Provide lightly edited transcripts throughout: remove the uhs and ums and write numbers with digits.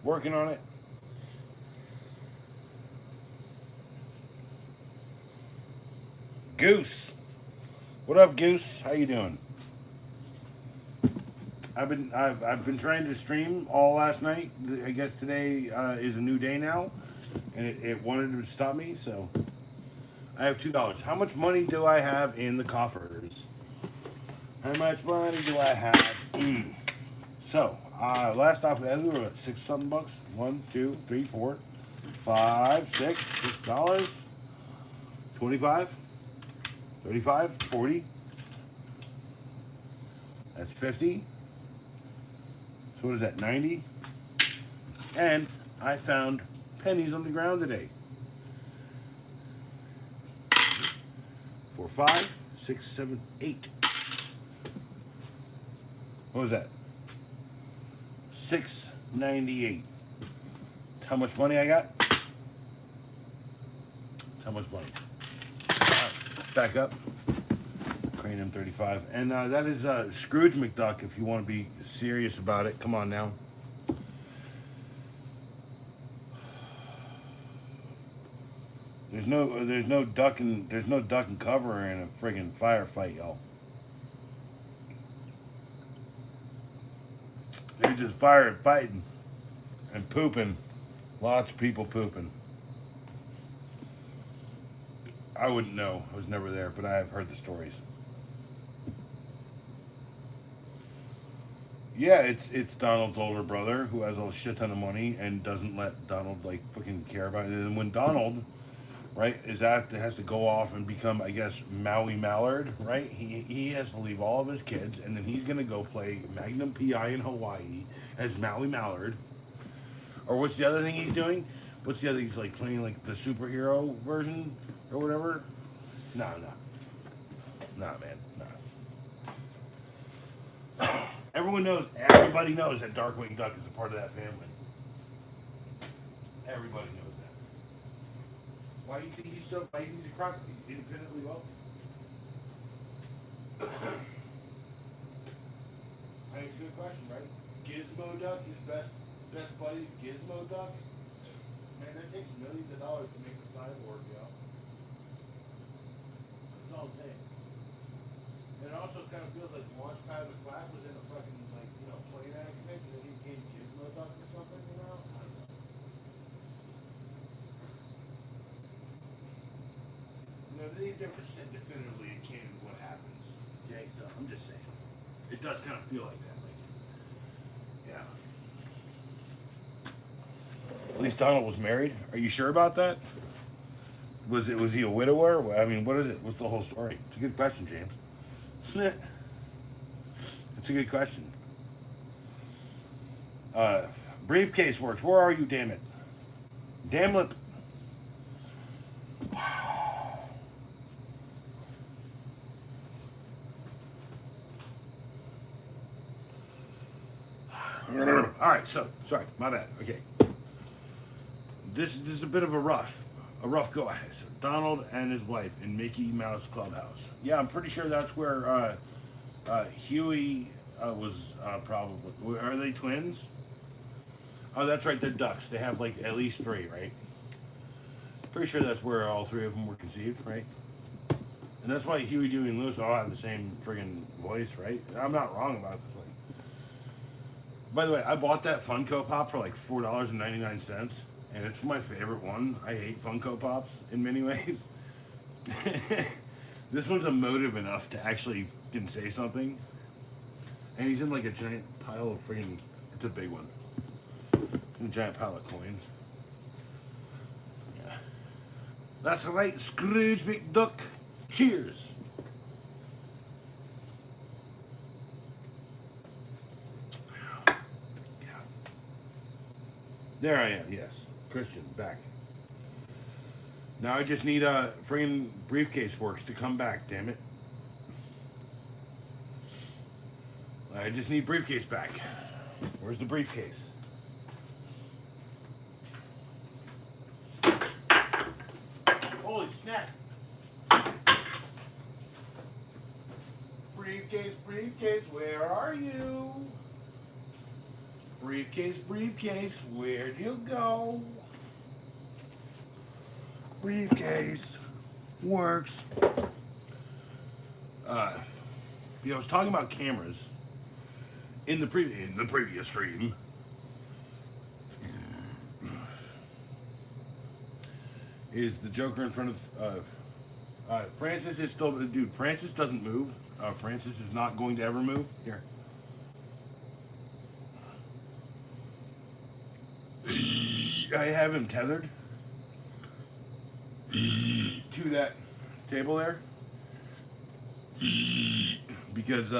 Working on it. Goose. What up, Goose? How you doing? I've been trying to stream all last night. I guess today is a new day now, and it wanted to stop me. So I have $2. How much money do I have in the coffers? How much money do I have? So last off, we were at 6 something bucks. 1, 2, 3, 4, 5, 6, $6. 25, 35, 40. That's 50. So what is that, 90? And I found pennies on the ground today. 4, 5, 6, 7, 8. What was that? 698. How much money I got? How much money? Back up. Crane M35. And that is Scrooge McDuck, if you want to be serious about it. Come on now. There's no duck and cover in a friggin' firefight, y'all. They're just fighting and pooping. Lots of people pooping. I wouldn't know. I was never there, but I have heard the stories. Yeah, it's Donald's older brother who has a shit ton of money and doesn't let Donald like fucking care about it. And when Donald, right, has to go off and become, I guess, Maui Mallard, right? He has to leave all of his kids, and then he's gonna go play Magnum PI in Hawaii as Maui Mallard. Or what's the other thing he's doing? What's the other? He's like playing like the superhero version or whatever. Nah, man, nah. Everybody knows that Darkwing Duck is a part of that family. Everybody knows that. Why do you think he's a croc? He's independently wealthy. I think it's a good question, right? Gizmo Duck, his best buddy, Gizmo Duck. Man, that takes millions of dollars to make a cyborg, yo. That's all I'm saying. And it also kind of feels like Launchpad McQuack was in a fucking, like, plane accident, and then he became Gizmo Duck or something, I don't know. They never said definitively in canon what happens. Okay, so I'm just saying. It does kind of feel like that, like, yeah. At least Donald was married. Are you sure about that? Was he a widower? I mean, what is it? What's the whole story? It's a good question, James. It's a good question. Briefcase works. Where are you, damn it? Damn lip. All right, so sorry, my bad. Okay, this is a bit of a rough go ahead. So Donald and his wife in Mickey Mouse Clubhouse. Yeah, I'm pretty sure that's where Huey was probably. Are they twins? Oh, that's right. They're ducks. They have like at least 3, right? Pretty sure that's where all 3 of them were conceived, right? And that's why Huey, Dewey, and Louie all have the same friggin' voice, right? I'm not wrong about this. By the way, I bought that Funko Pop for like $4.99, and it's my favorite one. I hate Funko Pops in many ways. This one's emotive enough to actually can say something. And he's in like a giant pile of friggin', it's a big one. A giant pile of coins. Yeah. That's right, Scrooge McDuck. Cheers. There I am, yes. Christian, back. Now I just need friggin' Briefcase Works to come back, damn it. I just need Briefcase back. Where's the briefcase? Holy snap. Briefcase, where are you? Briefcase, briefcase, where'd you go? Briefcase works. I was talking about cameras in the previous stream. Is the Joker in front of Francis is still dude. Francis doesn't move. Francis is not going to ever move. Here. I have him tethered to that table there because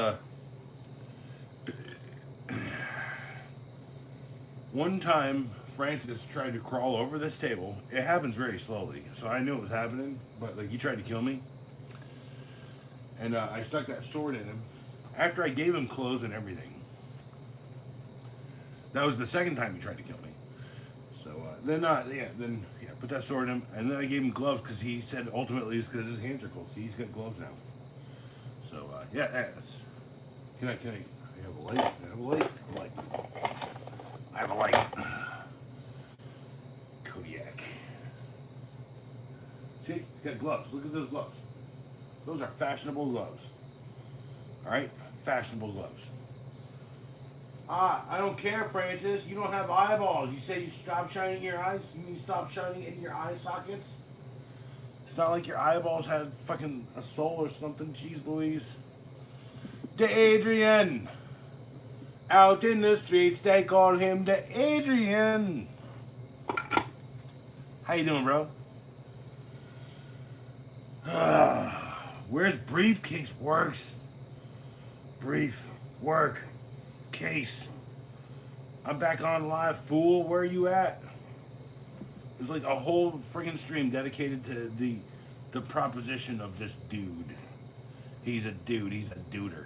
one time Francis tried to crawl over this table. It happens very slowly, so I knew it was happening, but like he tried to kill me, and I stuck that sword in him after I gave him clothes and everything. That was the second time he tried to kill me. So then put that sword in him, and then I gave him gloves because he said ultimately it's because his hands are cold. See, he's got gloves now. So that's. Can I have a light? I have a light. Kodiak. See, he's got gloves. Look at those gloves. Those are fashionable gloves. All right, fashionable gloves. I don't care, Francis. You don't have eyeballs. You say you stop shining your eyes? You mean stop shining in your eye sockets? It's not like your eyeballs had fucking a soul or something. Jeez Louise. The Adrian. Out in the streets, they call him the Adrian. How you doing, bro? Where's briefcase works? Brief work. Case. I'm back on live, fool. Where are you at? There's like a whole friggin' stream dedicated to the proposition of this dude. He's a dude. He's a duder.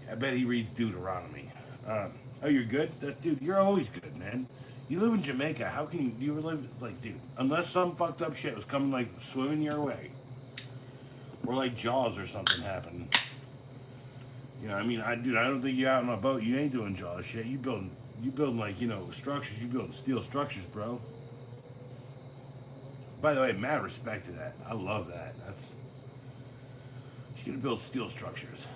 I bet he reads Deuteronomy. Oh, you're good? Dude, you're always good, man. You live in Jamaica. How can you live like, dude? Unless some fucked up shit was coming like swimming your way, or like Jaws or something happened. You know, I mean, I don't think you out on a boat. You ain't doing Jaws shit. You building like, structures. You building steel structures, bro. By the way, mad respect to that. I love that. She's gonna build steel structures.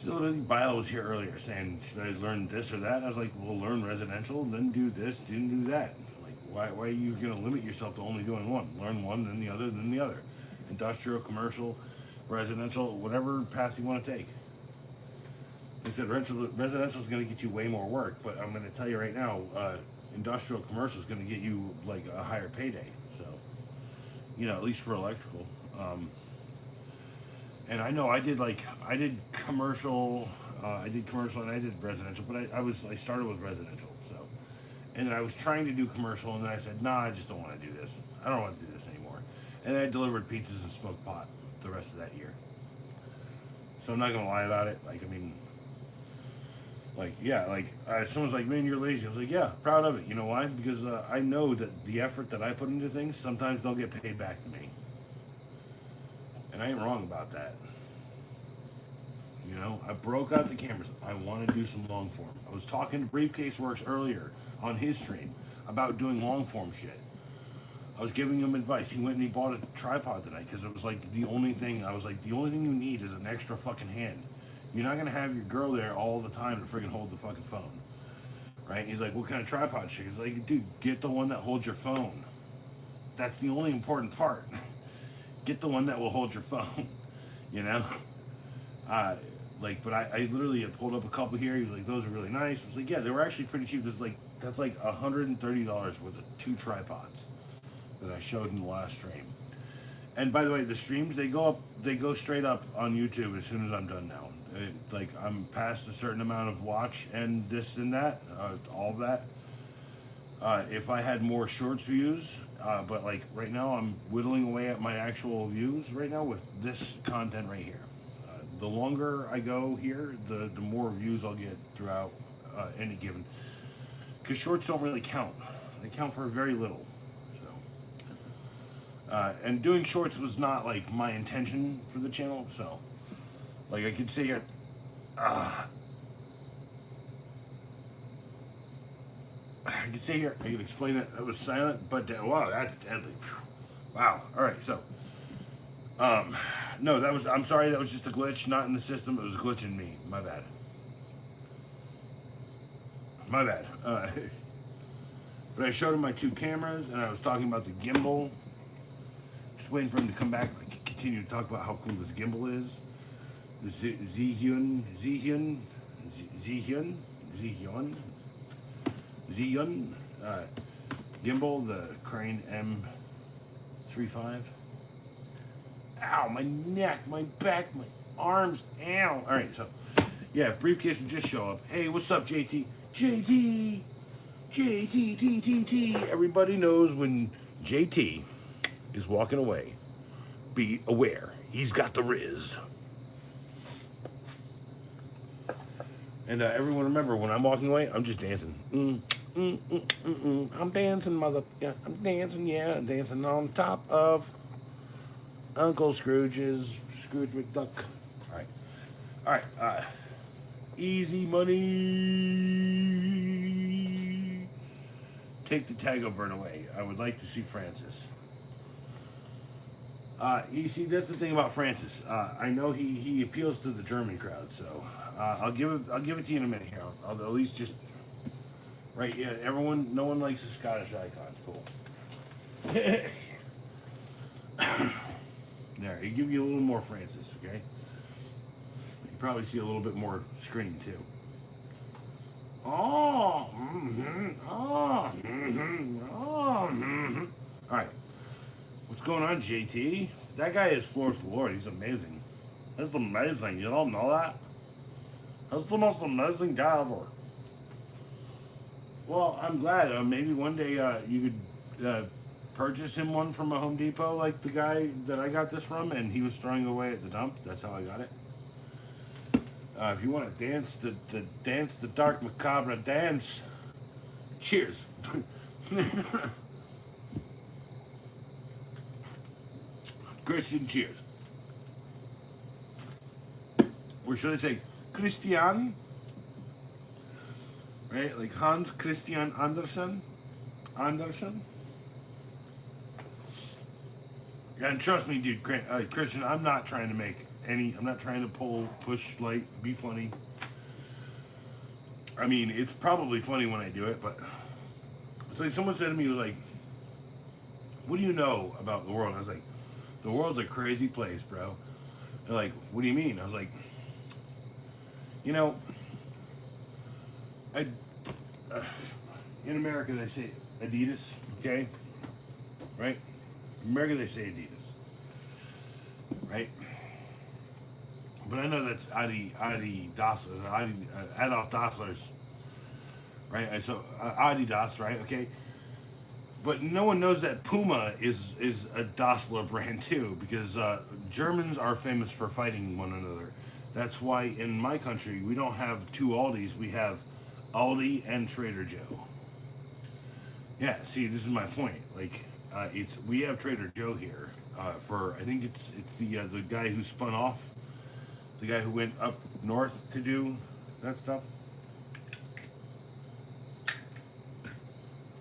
So Bio was here earlier saying, should I learn this or that? I was like, well, learn residential, then do this, then do that. Like, why are you gonna limit yourself to only doing one? Learn one, then the other, then the other. Industrial, commercial, residential, whatever path you want to take. They said residential is going to get you way more work, but I'm going to tell you right now, industrial commercial is going to get you like a higher payday. So, at least for electrical. And I know I did commercial, and I did residential, but I started with residential. So, and then I was trying to do commercial, and then I said, nah, I just don't want to do this. I don't want to do this anymore. And then I delivered pizzas and smoked pot the rest of that year. So I'm not gonna lie about it. Someone's like, man, you're lazy. I was like, yeah, proud of it. You know why? Because I know that the effort that I put into things sometimes don't get paid back to me. And I ain't wrong about that. I broke out the cameras. I want to do some long form. I was talking to Briefcase Works earlier on his stream about doing long form shit. I was giving him advice. He went and he bought a tripod tonight because it was like the only thing. I was like, the only thing you need is an extra fucking hand. You're not gonna have your girl there all the time to freaking hold the fucking phone, right? He's like, what kind of tripod shit? He's like, dude, get the one that holds your phone. That's the only important part. Get the one that will hold your phone. But I literally had pulled up a couple here. He was like, those are really nice. I was like, yeah, they were actually pretty cheap. That's like $130 worth of 2 tripods that I showed in the last stream. And by the way, the streams, they go straight up on YouTube as soon as I'm done now. I'm past a certain amount of watch and this and that, all that. If I had more shorts views, but like right now I'm whittling away at my actual views right now with this content right here. The longer I go here, the more views I'll get throughout any given. Because shorts don't really count. They count for very little. And doing shorts was not like my intention for the channel, so like I could sit here I can say here, I can explain that. That was silent, but wow, that's deadly. Wow. All right, so no, that was. I'm sorry, that was just a glitch, not in the system. It was a glitch in me. My bad. My bad. But I showed him my two cameras, and I was talking about the gimbal. Just waiting for him to come back. I can continue to talk about how cool this gimbal is. The Zhiyun gimbal, the Crane M35. Ow, my neck, my back, my arms, ow. All right, so, yeah, if briefcase would just show up. Hey, what's up, JT? JT! JT. Everybody knows when JT is walking away. Be aware. He's got the Riz. And everyone remember, when I'm walking away, I'm just dancing. I'm dancing, mother. Yeah, I'm dancing, yeah. I'm dancing on top of Uncle Scrooge McDuck. All right. Easy money. Take the Tago bird away. I would like to see Francis. You see, that's the thing about Francis. I know he appeals to the German crowd, so I'll give it to you in a minute here. I'll at least just right. Yeah, no one likes a Scottish icon. Cool. There, he give you a little more Francis, okay? You probably see a little bit more screen too. All right. What's going on, JT? That guy is fourth Lord. He's amazing. That's amazing. You don't know that? That's the most amazing guy ever. Well, I'm glad. Maybe one day you could purchase him one from a Home Depot, like the guy that I got this from, and he was throwing away at the dump. That's how I got it. If you want to dance the dark macabre dance, cheers. Christian, cheers. Or should I say Christian? Right, like Hans Christian Andersen. And trust me, dude, Christian, I'm not trying to push light, be funny. I mean, it's probably funny when I do it, but it's like someone said to me, was like, what do you know about the world? I was like, the world's a crazy place, bro. They're like, what do you mean? I was like, you know, in America they say Adidas, okay? Right? In America they say Adidas, right? But I know that's Adolf Dassler's, right? So Adidas, right? Okay. But no one knows that Puma is a Dassler brand too, because Germans are famous for fighting one another. That's why in my country we don't have two Aldis. We have Aldi and Trader Joe. Yeah. See, this is my point. Like, we have Trader Joe here for, I think it's the guy who spun off, the guy who went up north to do that stuff.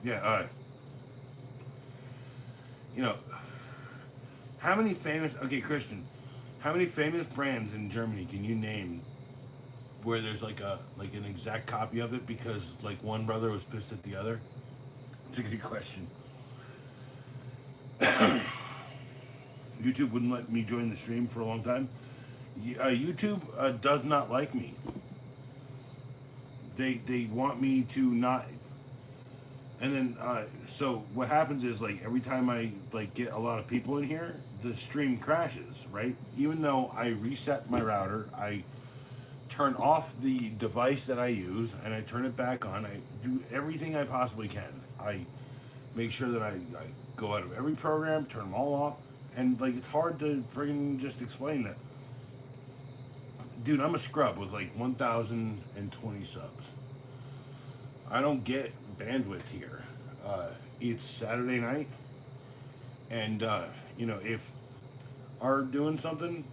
Yeah. You know, how many famous, okay, Christian, how many famous brands in Germany can you name where there's like an exact copy of it because like one brother was pissed at the other? It's a good question. YouTube wouldn't let me join the stream for a long time. YouTube does not like me. They want me to not. And then, so what happens is, like, every time I, like, get a lot of people in here, the stream crashes, right? Even though I reset my router, I turn off the device that I use, and I turn it back on. I do everything I possibly can. I make sure that I go out of every program, turn them all off, and, like, it's hard to friggin' just explain that. Dude, I'm a scrub with, like, 1,020 subs. I don't get bandwidth here. It's Saturday night, and you know, if are doing something,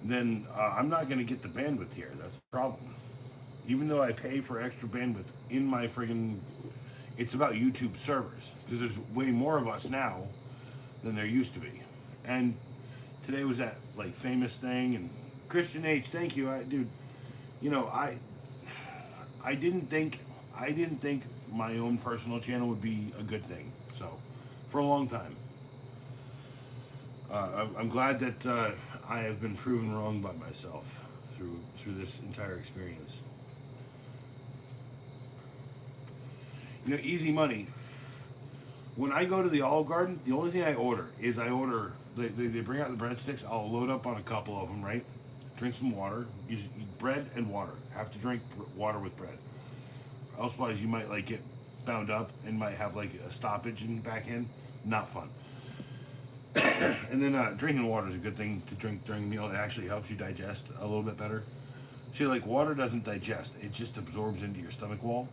then I'm not gonna get the bandwidth here. That's the problem. Even though I pay for extra bandwidth in my friggin' It's about YouTube servers because there's way more of us now than there used to be. And today was that like famous thing, and Christian H, thank you, dude. You know, I didn't think my own personal channel would be a good thing. So, for a long time, I'm glad that I have been proven wrong by myself through this entire experience. You know, easy money. When I go to the Olive Garden, the only thing I order is they bring out the breadsticks. I'll load up on a couple of them, right? Drink some water. Use bread and water. Have to drink water with bread. Otherwise, you might like get bound up and might have like a stoppage in the back end. Not fun. And then drinking water is a good thing to drink during a meal. It actually helps you digest a little bit better. See, like water doesn't digest; it just absorbs into your stomach wall.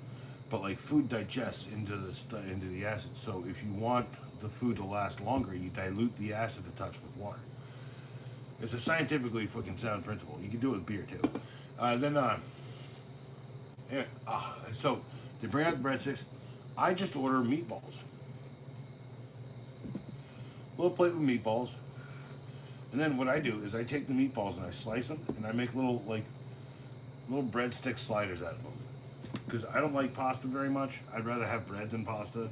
But like food digests into the acid. So if you want the food to last longer, you dilute the acid a touch with water. It's a scientifically fucking sound principle. You can do it with beer too. So they bring out the breadsticks. I just order meatballs. A little plate with meatballs. And then what I do is I take the meatballs and I slice them and I make little breadstick sliders out of them. Because I don't like pasta very much. I'd rather have bread than pasta.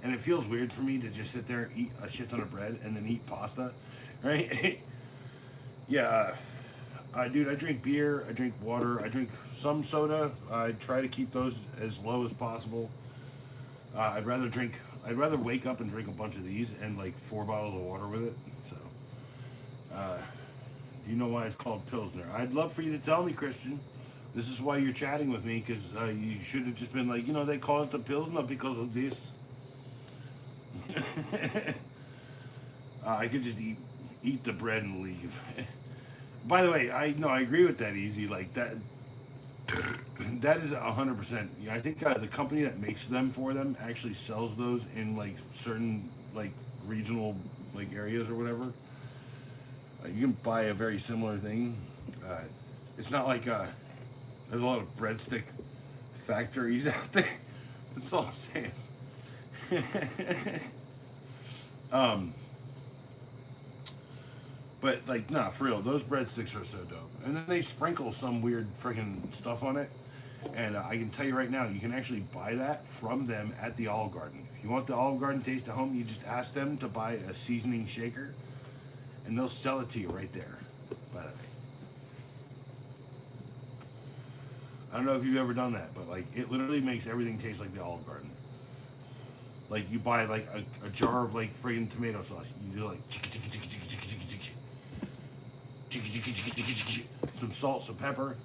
And it feels weird for me to just sit there and eat a shit ton of bread and then eat pasta. Right? Yeah. Dude, I drink beer, I drink water, I drink some soda. I try to keep those as low as possible. I'd rather wake up and drink a bunch of these and like 4 bottles of water with it. So, do you know why it's called Pilsner? I'd love for you to tell me, Christian. This is why you're chatting with me, because you should have just been like, you know, they call it the Pilsner because of this. I could just eat the bread and leave. By the way, I agree with that, Easy. Like that is 100%. I think the company that makes them for them actually sells those in like certain like regional like areas or whatever. You can buy a very similar thing. It's not like there's a lot of breadstick factories out there. That's all I'm saying. But like, nah, for real, those breadsticks are so dope. And then they sprinkle some weird freaking stuff on it. And I can tell you right now, you can actually buy that from them at the Olive Garden. If you want the Olive Garden taste at home, you just ask them to buy a seasoning shaker, and they'll sell it to you right there. By the way, I don't know if you've ever done that, but like, it literally makes everything taste like the Olive Garden. Like, you buy like a jar of like friggin' tomato sauce. You do like some salt, some pepper,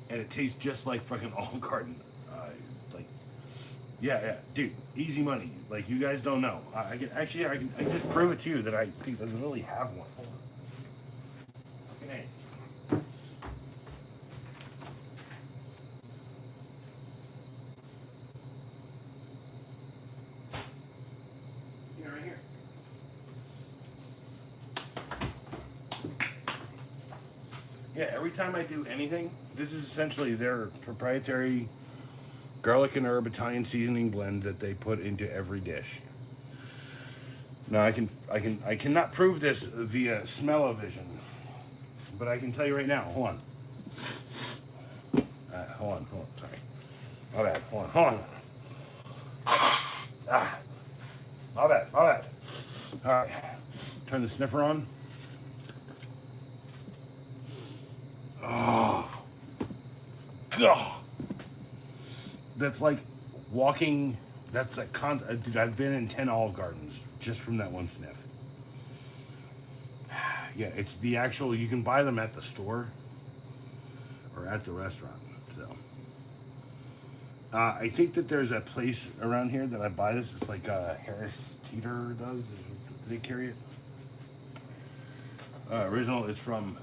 and it tastes just like fucking Olive Garden. Yeah, dude, easy money. Like, you guys don't know. I can just prove it to you that I think doesn't really have one. Hold on. Okay. Yeah, right here. Yeah, every time I do anything, this is essentially their proprietary garlic and herb Italian seasoning blend that they put into every dish. Now I cannot prove this via smell-o-vision, but I can tell you right now. Hold on. Hold on. Sorry. My bad. Hold on. My bad. All right. Turn the sniffer on. Oh. God. That's like walking. That's a dude, I've been in 10 Olive Gardens just from that one sniff. Yeah, it's the actual. You can buy them at the store or at the restaurant. So I think that there's a place around here that I buy this. It's like Harris Teeter does. They carry it. Original is from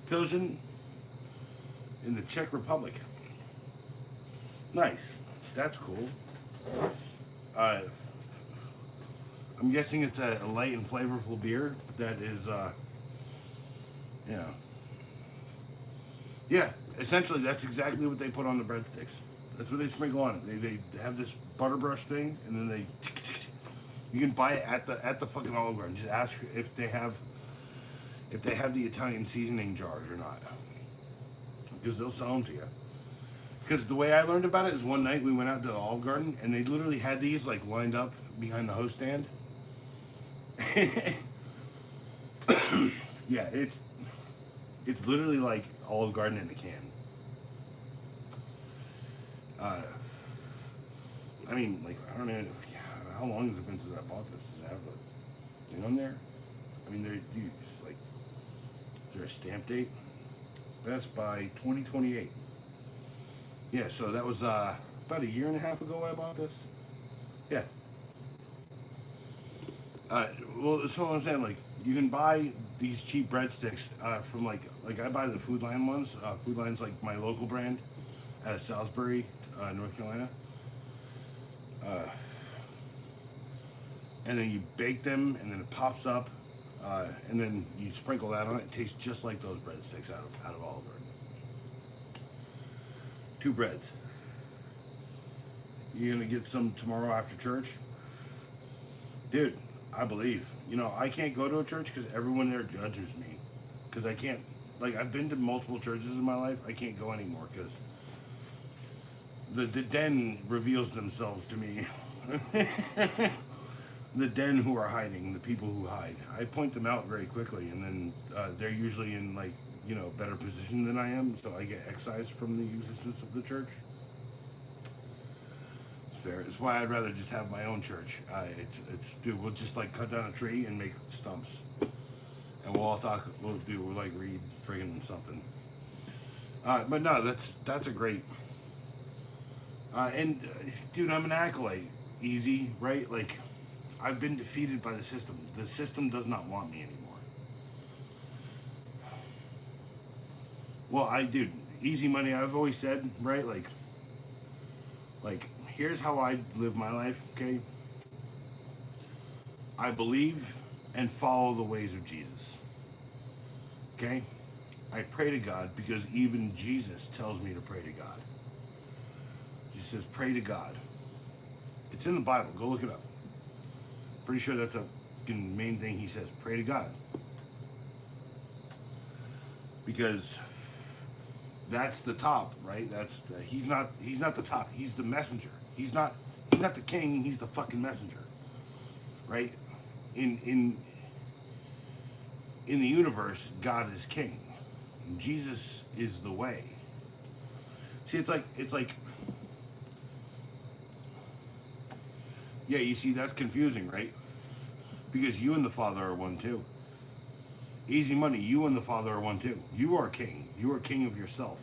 Pilsen in the Czech Republic. Nice. That's cool. I'm guessing it's a light and flavorful beer that is, yeah, essentially that's exactly what they put on the breadsticks. That's what they sprinkle on it. They have this butter brush thing, and then they. You can buy it at the fucking Olive Garden. Just ask if they have the Italian seasoning jars or not, because they'll sell them to you. Because the way I learned about it is one night we went out to the Olive Garden and they literally had these like lined up behind the host stand. Yeah, it's literally like Olive Garden in a can. I mean, like, I don't know how long has it been since I bought this. Does it have a thing on there? I mean, it's like, is there a stamp date? Best by 2028. Yeah, so that was about a year and a half ago I bought this. Yeah. Well, that's what I'm saying. Like, you can buy these cheap breadsticks from like I buy the Food Line ones. Food Line's like my local brand out of Salisbury, North Carolina. And then you bake them, and then it pops up, and then you sprinkle that on it. It tastes just like those breadsticks out of Olive Garden. 2 breads. You gonna get some tomorrow after church? Dude, I believe. You know, I can't go to a church because everyone there judges me. Because I can't, like, I've been to multiple churches in my life. I can't go anymore because the den reveals themselves to me. The den who are hiding, the people who hide. I point them out very quickly, and then they're usually in, like, you know, better position than I am, so I get excised from the existence of the church. It's fair. It's why I'd rather just have my own church. Dude, we'll just like cut down a tree and make stumps, and we'll like read friggin' something. But no, that's a great. Dude, I'm an acolyte. Easy, right? Like, I've been defeated by the system. The system does not want me anymore. Well, dude, easy money. I've always said, right? Like, here's how I live my life. Okay. I believe and follow the ways of Jesus. Okay. I pray to God because even Jesus tells me to pray to God. He says, pray to God. It's in the Bible. Go look it up. Pretty sure that's a main thing he says. Pray to God. Because that's the top, right? He's not the top. He's the messenger. He's not the king. He's the fucking messenger, right? In the universe, God is king. Jesus is the way. See, it's like. Yeah, you see, that's confusing, right? Because you and the Father are one too. Easy money, you and the Father are one too. You are king. You are king of yourself.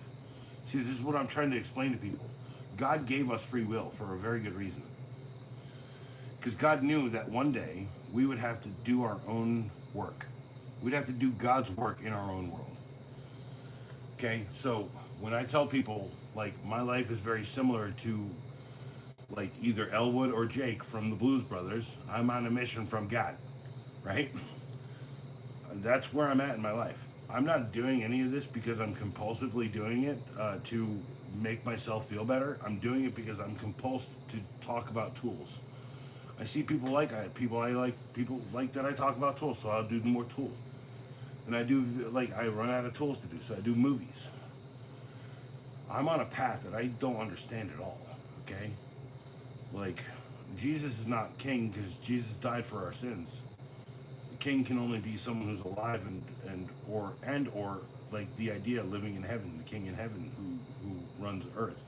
See, this is what I'm trying to explain to people. God gave us free will for a very good reason. Because God knew that one day we would have to do our own work. We'd have to do God's work in our own world. Okay, so when I tell people, like, my life is very similar to, like, either Elwood or Jake from the Blues Brothers, I'm on a mission from God, right? That's where I'm at in my life. I'm not doing any of this because I'm compulsively doing it to make myself feel better. I'm doing it because I'm compulsed to talk about tools. I see people like people like that I talk about tools, so I'll do more tools. And I run out of tools to do, so I do movies. I'm on a path that I don't understand at all, okay? Like, Jesus is not king because Jesus died for our sins. The king can only be someone who's alive or like the idea of living in heaven, the king in heaven who runs earth.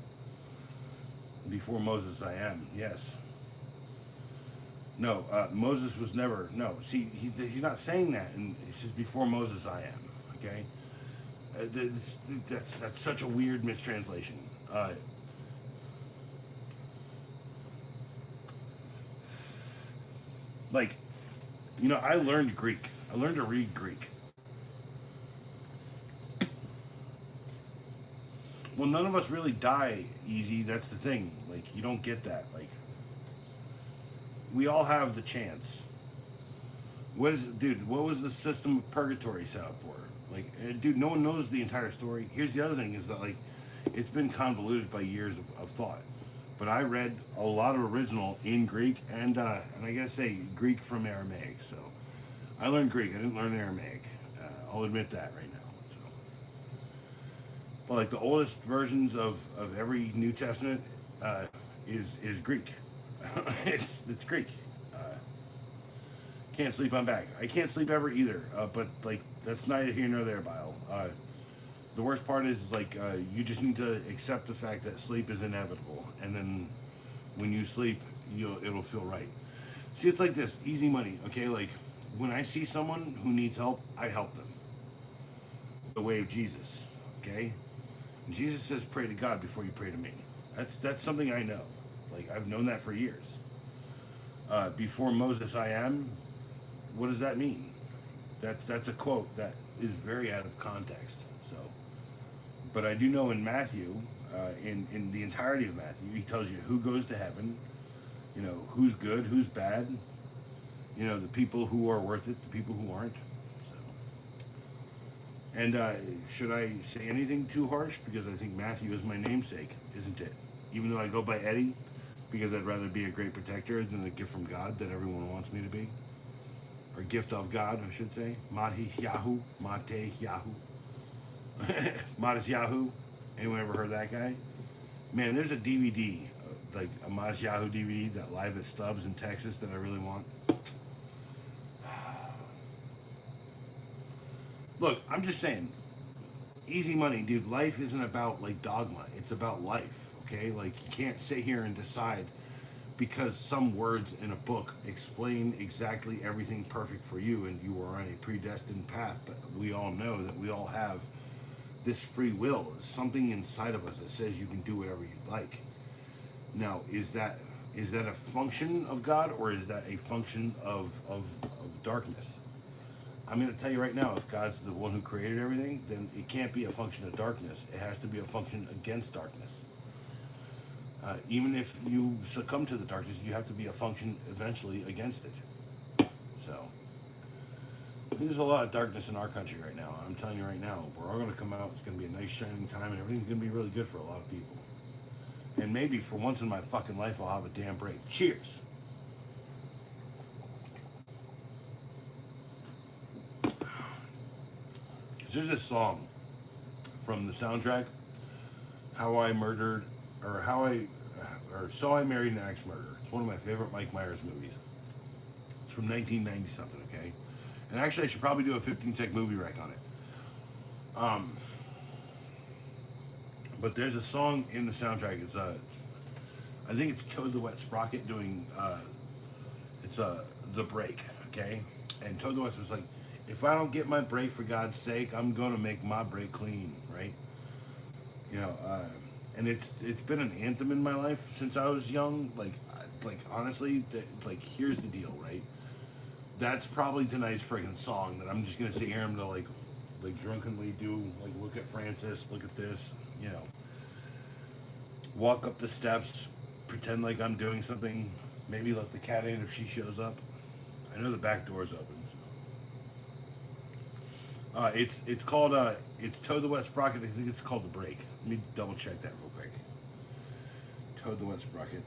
Before Moses I am, yes. No, Moses was never, no. See, he's not saying that, and he says before Moses I am, okay? That's such a weird mistranslation. Like, you know, I learned Greek. I learned to read Greek. Well, none of us really die easy. That's the thing. Like, you don't get that. Like, we all have the chance. What was the system of purgatory set up for? Like, dude, no one knows the entire story. Here's the other thing is that, like, it's been convoluted by years of thought. But I read a lot of original in Greek and I gotta say Greek from Aramaic. So I learned Greek. I didn't learn Aramaic. I'll admit that right now. So, but like the oldest versions of every New Testament is Greek. It's Greek. Can't sleep on back. I can't sleep ever either. But like that's neither here nor there, Bile. The worst part is like you just need to accept the fact that sleep is inevitable, and then when you sleep, it'll feel right. See, it's like this easy money. Okay, like when I see someone who needs help, I help them. The way of Jesus. Okay, and Jesus says, "Pray to God before you pray to me." That's something I know. Like I've known that for years. Before Moses, I am. What does that mean? That's a quote that is very out of context. So, but I do know in Matthew, in the entirety of Matthew, he tells you who goes to heaven, you know, who's good, who's bad, you know, the people who are worth it, the people who aren't. So, and should I say anything too harsh? Because I think Matthew is my namesake, isn't it? Even though I go by Eddie, because I'd rather be a great protector than the gift from God that everyone wants me to be. Or gift of God, I should say. Matisyahu. Matesyahu. Matisyahu. Anyone ever heard that guy? Man, there's a DVD, like a Matisyahu DVD that live at Stubbs in Texas that I really want. Look, I'm just saying, easy money, dude. Life isn't about like dogma. It's about life, okay? Like you can't sit here and decide because some words in a book explain exactly everything perfect for you and you are on a predestined path. But we all know that we all have this free will, something inside of us that says you can do whatever you'd like. Now, is that a function of God or is that a function of darkness? I'm going to tell you right now, if God's the one who created everything, then it can't be a function of darkness. It has to be a function against darkness. Even if you succumb to the darkness, you have to be a function eventually against it. So, there's a lot of darkness in our country right now. I'm telling you right now, we're all going to come out. It's going to be a nice shining time, and everything's going to be really good for a lot of people. And maybe for once in my fucking life, I'll have a damn break. Cheers. There's this song from the soundtrack, So I Married an Axe Murderer. It's one of my favorite Mike Myers movies. It's from 1990 something, okay? And actually, I should probably do a 15-sec movie rec on it. But there's a song in the soundtrack. I think it's Toad the Wet Sprocket doing, The Break, okay? And Toad the Wet was like, if I don't get my break for God's sake, I'm gonna make my break clean, right? You know, and it's been an anthem in my life since I was young. Like honestly, like here's the deal, right? That's probably tonight's freaking song that I'm just gonna sit here and to like drunkenly do, like look at Francis, look at this, you know, walk up the steps, pretend like I'm doing something, maybe let the cat in if she shows up. I know the back door's open. It's called it's Toad the Wet Sprocket. I think it's called The Break. Let me double check that real quick. Toad the Wet Sprocket.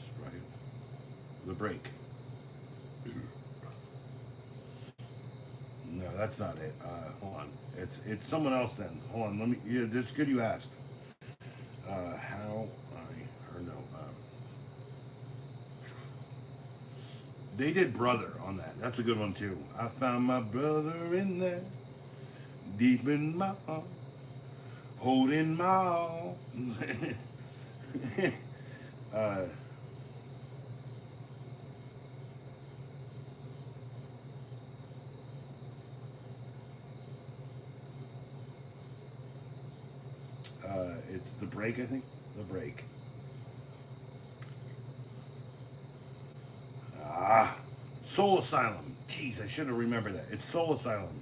Sprocket. The Break. No, that's not it. Hold on. It's someone else then. Hold on. Let me. Yeah, this is good you asked. They did Brother on that. That's a good one too. I found my brother in there, deep in my heart, holding my all. It's The Break, I think. The Break. Soul Asylum. Jeez, I should have remembered that. It's Soul Asylum.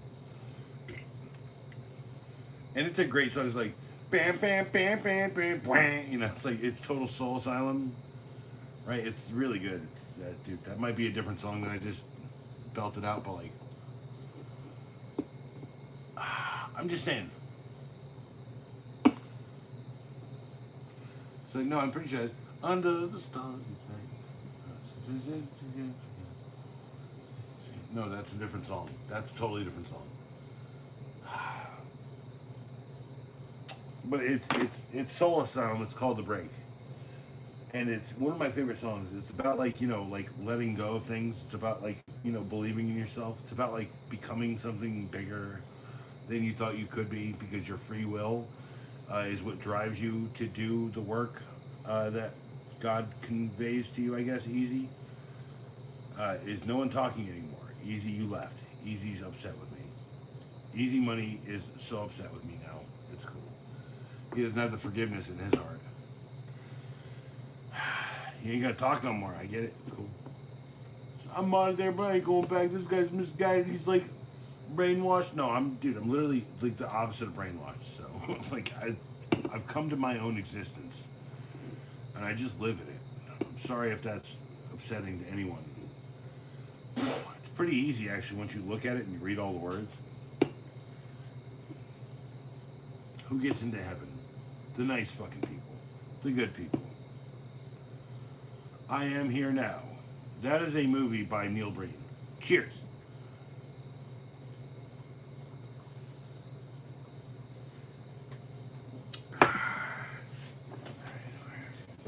And it's a great song. It's like, bam, bam, bam, bam, bam, bam. You know, it's like, it's total Soul Asylum. Right? It's really good. Dude, that might be a different song than I just belted out, but like, I'm just saying. So no, I'm pretty sure it's under the stars. No, that's a different song. That's a totally different song. But it's solo sound. It's called The Break, and it's one of my favorite songs. It's about like like letting go of things. It's about like believing in yourself. It's about like becoming something bigger than you thought you could be because your free will is what drives you to do the work that God conveys to you. I guess Easy is no one talking anymore. Easy, you left. Easy's upset with me. Easy Money is so upset with me now. It's cool. He doesn't have the forgiveness in his heart. He ain't gonna talk no more. I get it. It's cool. So I'm out of there, but I ain't going back. This guy's misguided. He's like brainwashed. No, I'm literally like the opposite of brainwashed. So like I've come to my own existence, and I just live in it. I'm sorry if that's upsetting to anyone. It's pretty easy actually once you look at it and you read all the words. Who gets into heaven? The nice fucking people. The good people. I Am Here Now. That is a movie by Neil Breen. Cheers. Got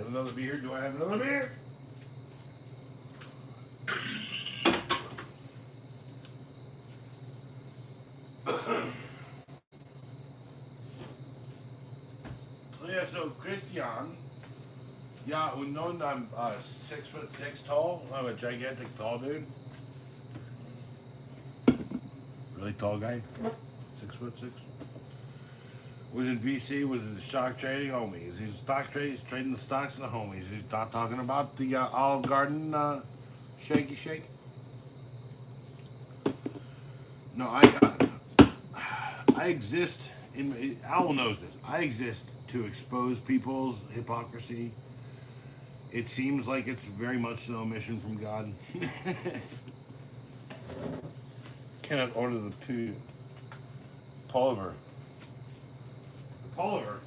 another beer? Do I have another beer? Yeah, so Christian, yeah, unknown, I'm 6'6" tall. I'm a gigantic tall dude. Really tall guy. 6'6". Was in BC, was in the stock trading homies. He's stock trading, he's trading the stocks of the homies. He's not talking about the Olive Garden shaky shake. No, I exist in. Owl knows this. I exist to expose people's hypocrisy. It seems like it's very much so a mission from God. Cannot order the pullover. Pullover.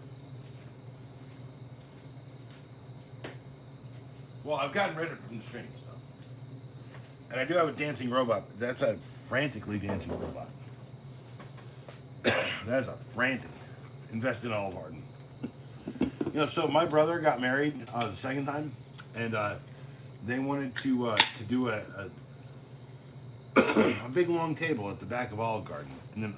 Well, I've gotten rid of it from the stream, so. And I do have a dancing robot. That's a frantically dancing robot. That's a frantic. Invest in Olive Garden. So my brother got married the second time, and they wanted to do a big long table at the back of Olive Garden, and then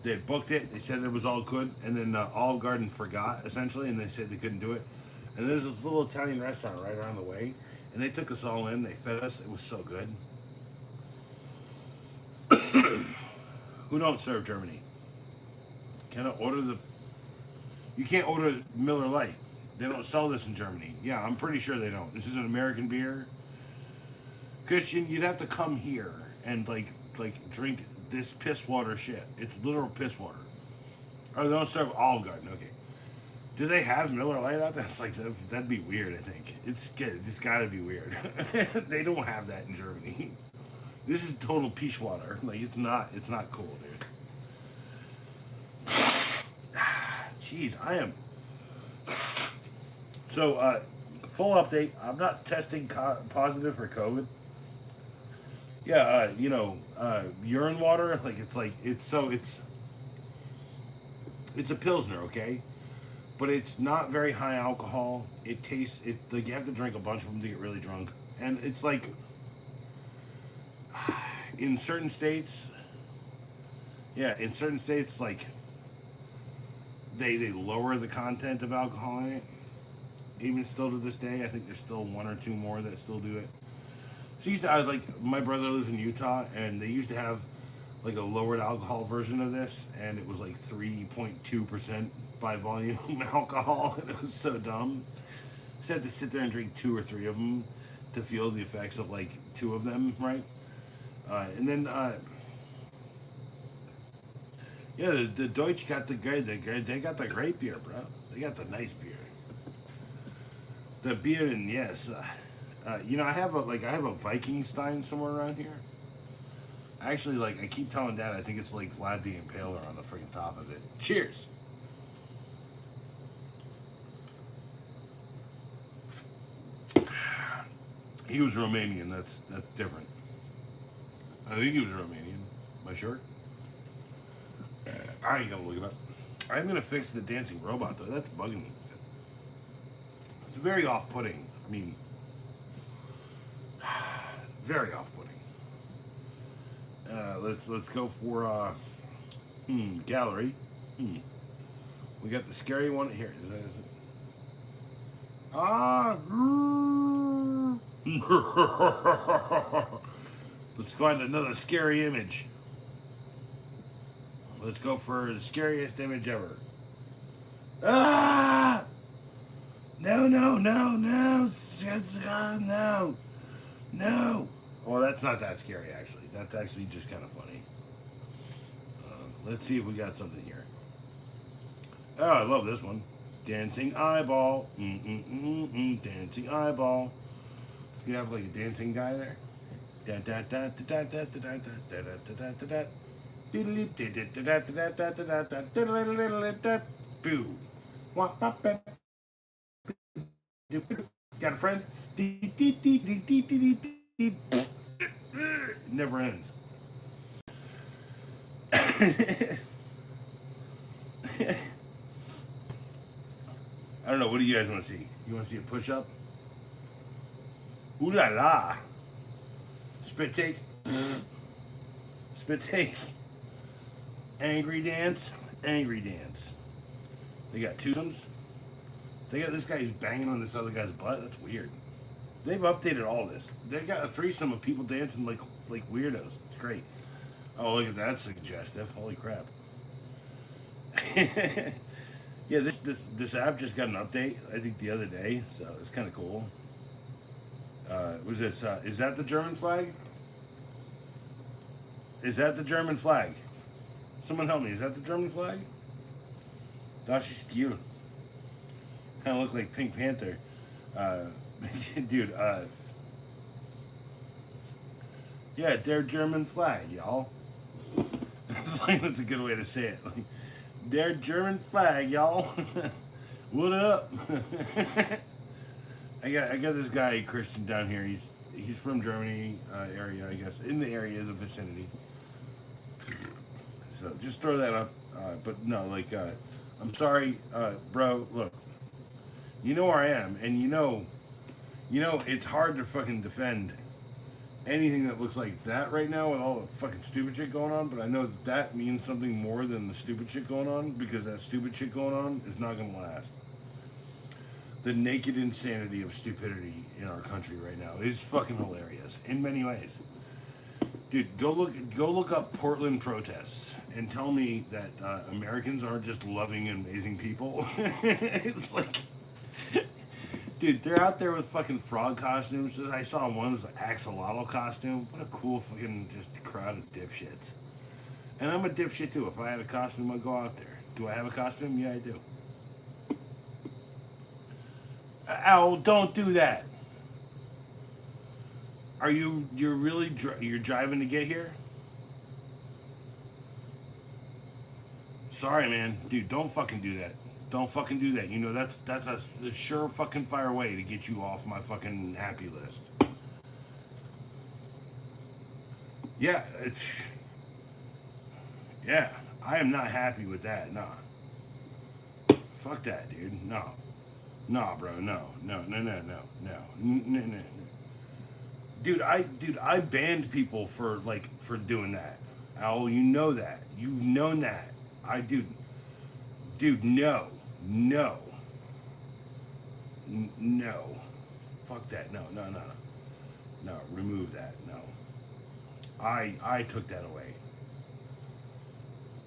they booked it. They said it was all good, and then Olive Garden forgot essentially, and they said they couldn't do it. And there's this little Italian restaurant right around the way, and they took us all in. They fed us. It was so good. Who don't serve Germany? Cannot order the. You can't order Miller Lite. They don't sell this in Germany. Yeah, I'm pretty sure they don't. This is an American beer. Christian, you'd have to come here and like drink this piss water shit. It's literal piss water. Oh, they don't serve Olive Garden. Okay. Do they have Miller Lite out there? It's like that'd be weird. I think it's gotta be weird. They don't have that in Germany. This is total peach water. Like it's not cool, dude. Jeez, I am. So, full update. I'm not testing positive for COVID. Yeah, urine water. Like it's a Pilsner, okay, but it's not very high alcohol. It tastes like you have to drink a bunch of them to get really drunk, and it's like in certain states. Yeah, in certain states, like they lower the content of alcohol in it. Even still to this day, I think there's still one or two more that still do it. So I was like, my brother lives in Utah, and they used to have like a lowered alcohol version of this, and it was like 3.2% by volume alcohol, and it was so dumb. So I had to sit there and drink 2 or 3 of them to feel the effects of like 2 of them, right? And then, yeah, the Deutsch got they got the great beer, bro. They got the nice beer. The beer, and yes, I have a Viking Stein somewhere around here. Actually, like, I keep telling Dad, I think it's like Vlad the Impaler on the freaking top of it. Cheers. He was Romanian. That's different. I think he was Romanian. Am I sure? I ain't gonna look it up. I'm gonna fix the dancing robot though. That's bugging me. It's very off-putting. I mean, very off-putting. Let's go for gallery. We got the scary one here. Is it? Let's find another scary image. Let's go for the scariest image ever. Ah! No, no, no, no. No. No. Well, that's not that scary, actually. That's actually just kind of funny. Let's see if we got something here. Oh, I love this one. Dancing eyeball. Dancing eyeball. You have like a dancing guy there. Boo. Got a friend? Never ends. I don't know. What do you guys want to see? You want to see a push-up? Ooh la la. Spit take. Spit take. Angry dance. Angry dance. They got twosomes. They got this guy who's banging on this other guy's butt. That's weird. They've updated all this. They got a threesome of people dancing like weirdos. It's great. Oh, look at that, suggestive. Holy crap. Yeah, this app just got an update, I think the other day, so it's kind of cool. Was this, is that the German flag? Is that the German flag? Someone help me, is that the German flag? Das ist cute. Kind of look like Pink Panther. Dude, yeah, their German flag, y'all. That's a good way to say it. Like, their German flag, y'all. What up? I got this guy Christian down here. He's from Germany area, I guess, in the area, the vicinity. So just throw that up. But no, like, I'm sorry, bro. Look, you know where I am, and you know, it's hard to fucking defend anything that looks like that right now with all the fucking stupid shit going on, but I know that means something more than the stupid shit going on, because that stupid shit going on is not gonna last. The naked insanity of stupidity in our country right now is fucking hilarious in many ways. Dude, go look up Portland protests and tell me that Americans aren't just loving and amazing people. It's like, dude, they're out there with fucking frog costumes. I saw one was an axolotl costume. What a cool fucking just crowd of dipshits. And I'm a dipshit too. If I had a costume, I'd go out there. Do I have a costume? Yeah, I do. Ow, don't do that. You're really, you're driving to get here? Sorry, man. Dude, don't fucking do that. Don't fucking do that. You know, that's a sure fucking fire way to get you off my fucking happy list. Yeah, yeah, I am not happy with that. Nah. Fuck that, dude. No. Nah, bro. No. Dude, I banned people for doing that. Al, you know that. You've known that. Dude, no. No. No. Fuck that. No. No, remove that. No. I took that away.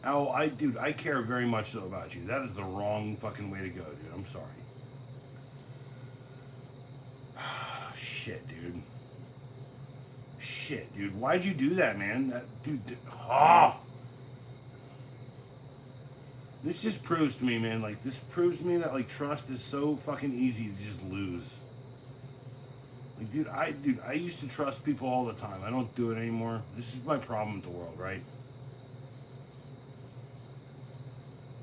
Oh, I care very much so about you. That is the wrong fucking way to go, dude. I'm sorry. Shit, dude. Why'd you do that, man? This just proves to me, man, this proves to me that, trust is so fucking easy to just lose. Like, dude, I used to trust people all the time. I don't do it anymore. This is my problem with the world, right?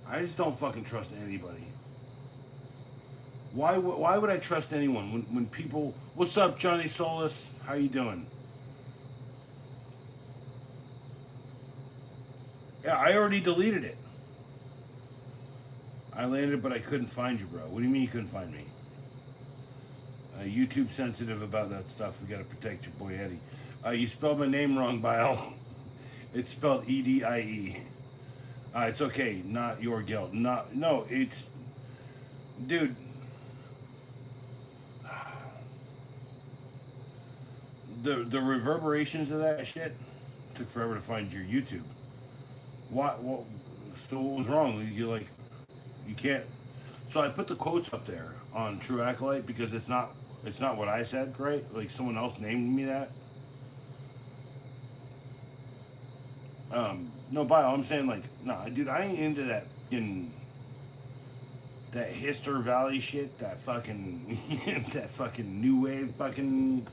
I just don't fucking trust anybody. Why would I trust anyone when people? What's up, Johnny Solis? How you doing? Yeah, I already deleted it. I landed, but I couldn't find you, bro. What do you mean you couldn't find me? YouTube sensitive about that stuff. We gotta protect your boy Eddie. You spelled my name wrong, Bile. It's spelled Edie. It's okay. Not your guilt. Not no. It's dude. The reverberations of that shit took forever to find your YouTube. What? So what was wrong? You like you can't. So I put the quotes up there on True Acolyte because it's not what I said, right? Like someone else named me that. No, Bio, I'm saying like, nah, dude, I ain't into that fucking that Hister Valley shit, that fucking that fucking new wave fucking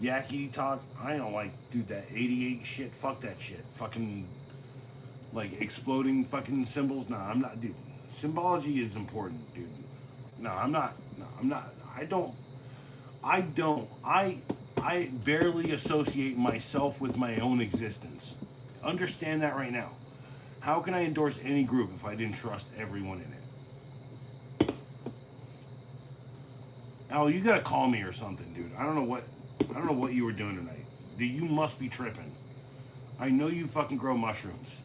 Yaki talk. I don't like, dude, that 88 shit. Fuck that shit. Fucking like exploding fucking symbols. Nah, I'm not, dude. Symbology is important, dude. No, I'm not. No, I'm not. I don't. I don't. I barely associate myself with my own existence. Understand that right now. How can I endorse any group if I didn't trust everyone in it? Al, you gotta call me or something, dude. I don't know what you were doing tonight. Dude, you must be tripping. I know you fucking grow mushrooms.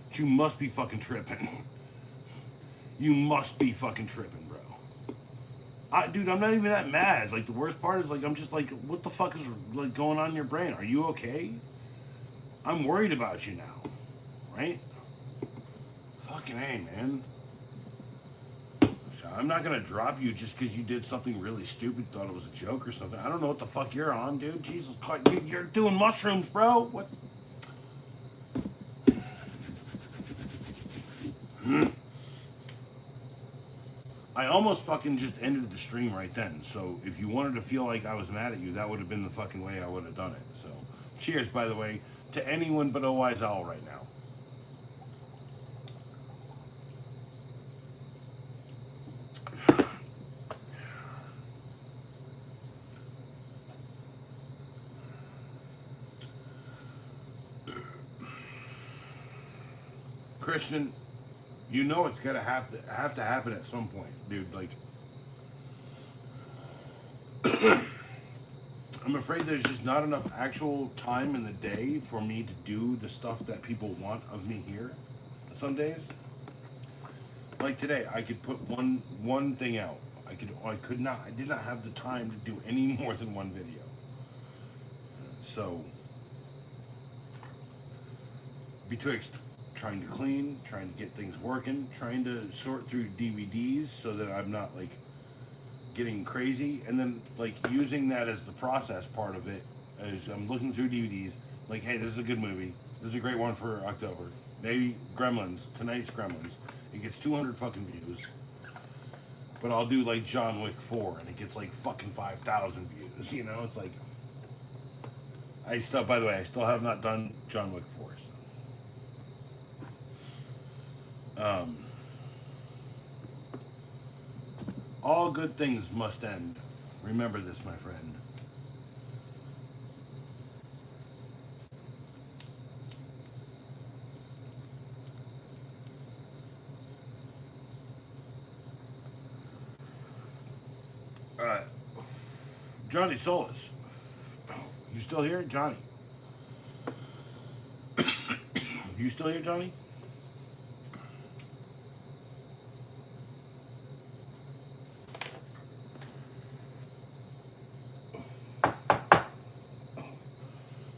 But you must be fucking tripping. You must be fucking tripping, bro. Dude, I'm not even that mad. Like, the worst part is, like, I'm just like, what the fuck is, like, going on in your brain? Are you okay? I'm worried about you now. Right? Fucking A, man. So I'm not gonna drop you just because you did something really stupid, thought it was a joke or something. I don't know what the fuck you're on, dude. Jesus Christ. You're doing mushrooms, bro. What? I almost fucking just ended the stream right then. So if you wanted to feel like I was mad at you, that would have been the fucking way I would have done it. So cheers, by the way, to anyone but a wise owl right now. Christian, you know it's gonna have to happen at some point, dude. Like, I'm afraid there's just not enough actual time in the day for me to do the stuff that people want of me here. Some days, like today, I could put one thing out. I did not have the time to do any more than one video. So, betwixt trying to clean, trying to get things working, trying to sort through DVDs so that I'm not like getting crazy, and then like using that as the process part of it as I'm looking through DVDs, like, hey, this is a good movie. This is a great one for October. Maybe Gremlins, tonight's Gremlins. It gets 200 fucking views. But I'll do like John Wick 4 and it gets like fucking 5,000 views. You know, it's like by the way, I still have not done John Wick 4. So. All good things must end. Remember this, my friend. Johnny Solis. You still here, Johnny? You still here, Johnny?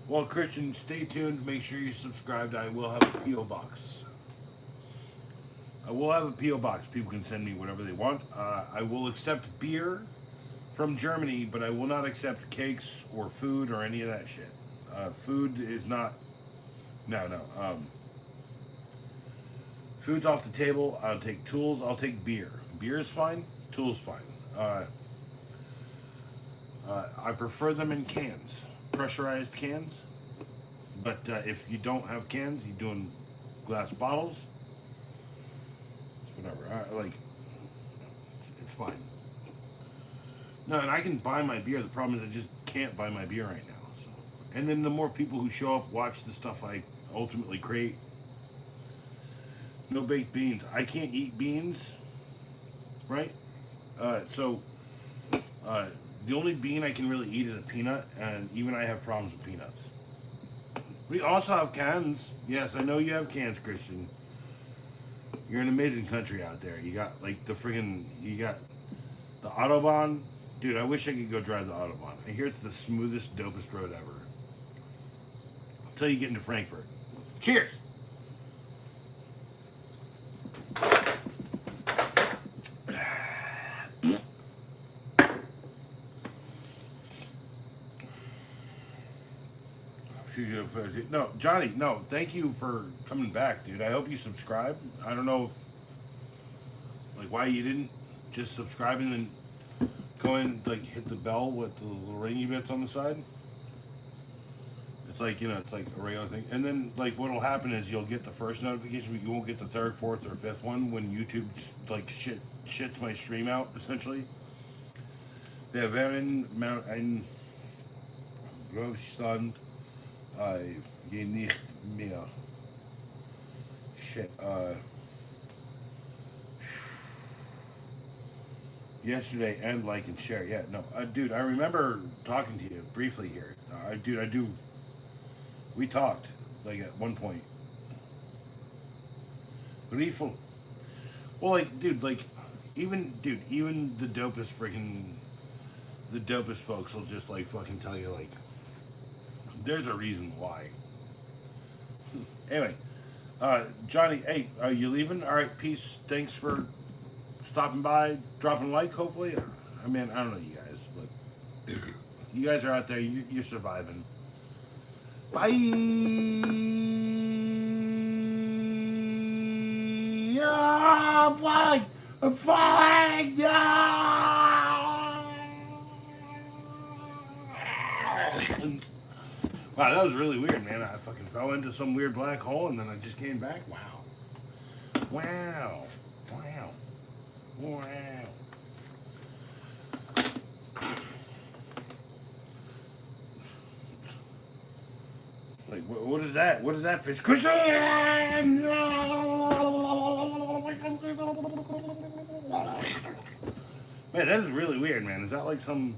Well, Christian, stay tuned. Make sure you subscribed. I will have a P.O. box. I will have a P.O. box. People can send me whatever they want. I will accept beer from Germany, but I will not accept cakes or food or any of that shit. Food is not... No. Food's off the table. I'll take tools. I'll take beer. Beer is fine. Tools fine. I prefer them in cans, pressurized cans. But if you don't have cans, you're doing glass bottles. It's whatever. It's fine. No, and I can buy my beer. The problem is I just can't buy my beer right now. So, and then the more people who show up watch the stuff I ultimately create. No baked beans. I can't eat beans, right? So the only bean I can really eat is a peanut, and even I have problems with peanuts. We also have cans. Yes, I know you have cans, Christian. You're an amazing country out there. You got like you got the Autobahn. Dude, I wish I could go drive the Autobahn. I hear it's the smoothest, dopest road ever. Until you get into Frankfurt. Cheers! No, Johnny, no, thank you for coming back, dude. I hope you subscribe. I don't know why you didn't just subscribe and then go in, hit the bell with the little ringy bits on the side. It's it's like a regular thing. And then, what'll happen is you'll get the first notification, but you won't get the third, fourth, or fifth one when YouTube, shits my stream out, essentially. Wir werden ein Großstand je nicht mehr. Shit, yesterday and like and share. Yeah, no, dude, I remember talking to you briefly here. Dude, I do. We talked at one point. Briefly. Well, dude, even the dopest folks will just fucking tell you there's a reason why. Anyway, Johnny, hey, are you leaving? All right, peace. Thanks for stopping by, dropping a like, hopefully. I mean, I don't know you guys, but you guys are out there. You're surviving. Bye. I'm flying. I'm flying. Wow, that was really weird, man. I fucking fell into some weird black hole and then I just came back. Wow. Wow. Wow. Wow. What is that? What is that fish? Christian! Man, that is really weird, man. Is that some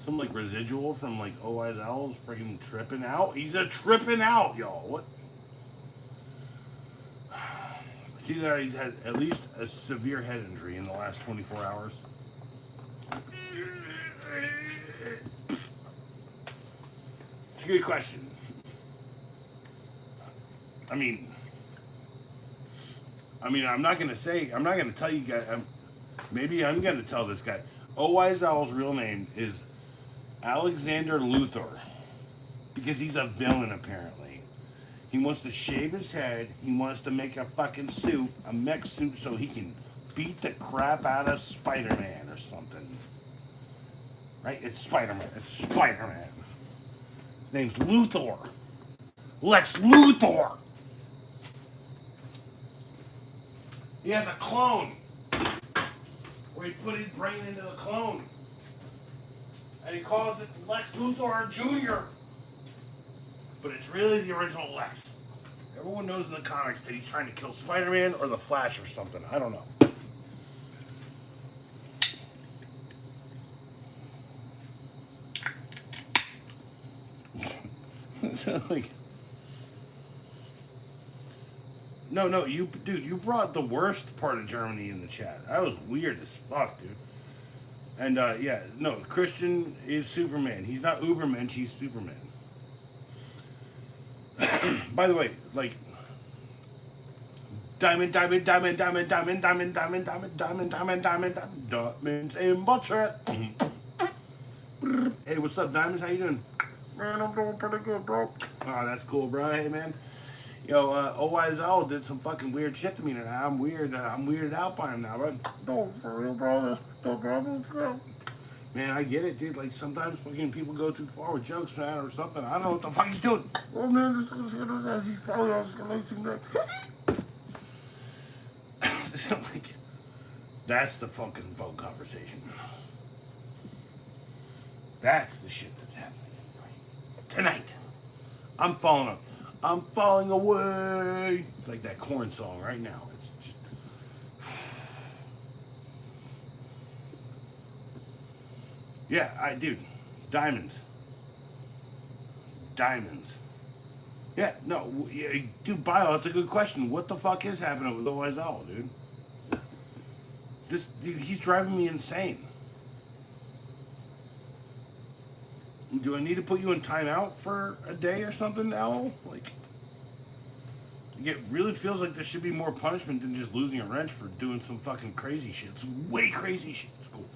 residual from O.I.'s Owls freaking tripping out? He's a tripping out, y'all. What? See that he's had at least a severe head injury in the last 24 hours. It's a good question. I mean, I'm not gonna tell you guys. Maybe I'm gonna tell this guy. O.I.'s Owl's real name is Alexander Luthor, because he's a villain apparently. He wants to shave his head. He wants to make a fucking suit, a mech suit, so he can beat the crap out of Spider-Man or something. Right? It's Spider-Man. It's Spider-Man. His name's Luthor. Lex Luthor. He has a clone where he put his brain into the clone. And he calls it Lex Luthor Jr. But it's really the original Lex. Everyone knows in the comics that he's trying to kill Spider-Man or the Flash or something. I don't know. No, you brought the worst part of Germany in the chat. That was weird as fuck, dude. And Christian is Superman. He's not Ubermensch, he's Superman. By the way, diamonds in bullshit. Hey, what's up, Diamonds? How you doing? Man, I'm doing pretty good, bro. Oh, that's cool, bro. Hey, man. Yo, O.I.'s Owl did some fucking weird shit to me tonight. I'm weirded out by him now, bro. No, for real, bro. That's no problem. Man, I get it, dude. Like, sometimes fucking people go too far with jokes, man, or something. I don't know what the fuck he's doing. Oh, man, this is gonna, he's probably escalating that. Like, that's the fucking phone conversation. That's the shit that's happening tonight. I'm falling away. Like that Korn song right now. It's just. Yeah, dude. Diamonds. Yeah, no, dude, Bio, that's a good question. What the fuck is happening with OSL, dude? Dude, he's driving me insane. Do I need to put you in timeout for a day or something, Al? Like, it really feels like there should be more punishment than just losing a wrench for doing some fucking crazy shit. It's way crazy shit. It's cool.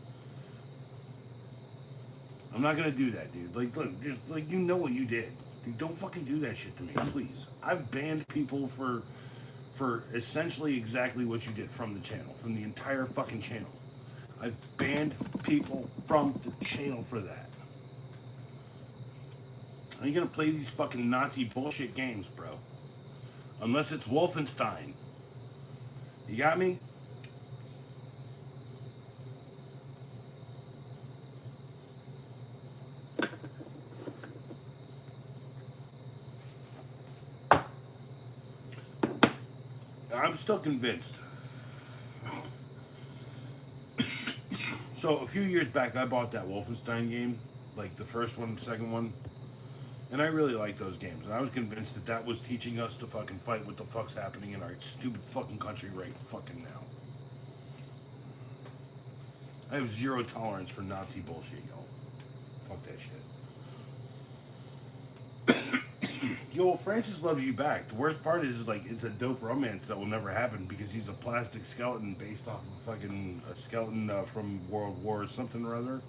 I'm not gonna do that, dude. Like, look, just like, you know what you did. Dude, don't fucking do that shit to me, please. I've banned people for essentially exactly what you did from the channel, from the entire fucking channel. I've banned people from the channel for that. I ain't gonna play these fucking Nazi bullshit games, bro. Unless it's Wolfenstein. You got me? I'm still convinced. So a few years back, I bought that Wolfenstein game, like the first one, the second one, and I really liked those games. And I was convinced that that was teaching us to fucking fight what the fuck's happening in our stupid fucking country right fucking now. I have zero tolerance for Nazi bullshit, yo. Fuck that shit. Yo, Francis loves you back. The worst part is like, it's a dope romance that will never happen because he's a plastic skeleton based off of fucking a skeleton from World War something or other.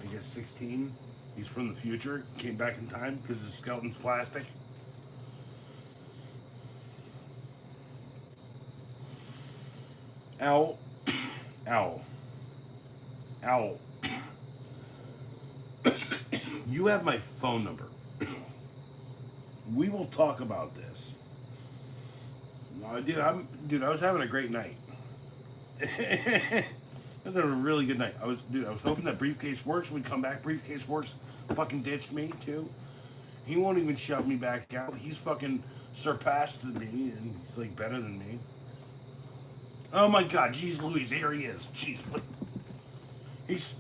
I guess 16. He's from the future. Came back in time because his skeleton's plastic. Ow. Ow. Ow. You have my phone number. We will talk about this. No, dude, I was having a great night. I was having a really good night. I was hoping that Briefcase Works would come back. Briefcase Works fucking ditched me too. He won't even shove me back out. He's fucking surpassed me, and he's like better than me. Oh my god, jeez Louise, here he is. Jeez, what?